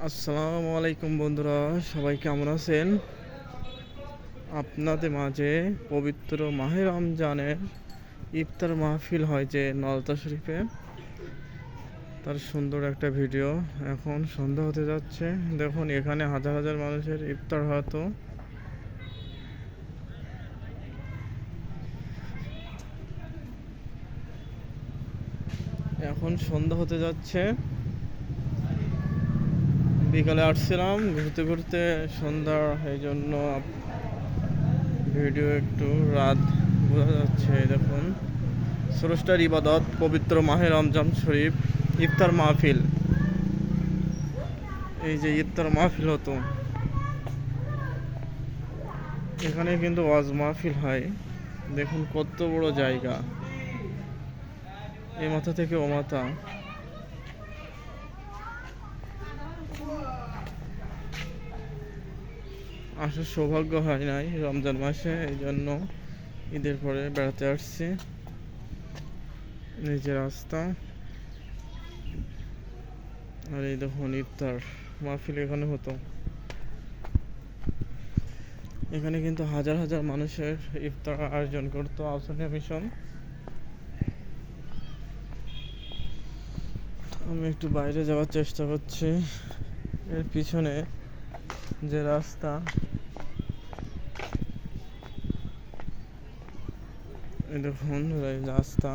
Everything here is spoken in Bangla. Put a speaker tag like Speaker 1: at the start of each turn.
Speaker 1: আসসালামু আলাইকুম বন্ধুরা, সবাই কেমন আছেন? আপনাদের মাঝে পবিত্র মাহে রমজানের ইফতার মাহফিল হয় যে নলতা শরীফে, তার সুন্দর একটা ভিডিও। এখন সন্ধ্যা হতে যাচ্ছে, দেখুন এখানে হাজার হাজার মানুষের ইফতার হতো। এখন সন্ধ্যা হতে যাচ্ছে, বিকালে আসছিলাম ঘুরতে ঘুরতে সন্ধ্যা, এই জন্য ভিডিও একটু রাত বোঝা যাচ্ছে। দেখুন স্রষ্টার ইবাদত, পবিত্র মাহে রমজান শরীফ ইফতার মাহফিল। এই যে ইফতার মাহফিল হতো, এখানে কিন্তু ওয়াজ মাহফিল হয়। দেখুন কত বড় জায়গা, এই মাথা থেকে ও মাথা। আসার সৌভাগ্য হয় নাই রমজান মাসে, এই জন্য ঈদের পরে বেড়াতে আসছি। এই যে রাস্তা, আর এই দেখুন ইফতার মাহফিল এখানে হতো। এখানে কিন্তু হাজার হাজার মানুষের ইফতার আয়োজন করতো আউসানিয়া মিশন। আমি একটু বাইরে যাওয়ার চেষ্টা করছি। এর পিছনে যে রাস্তা, এই দেখুন রাস্তা।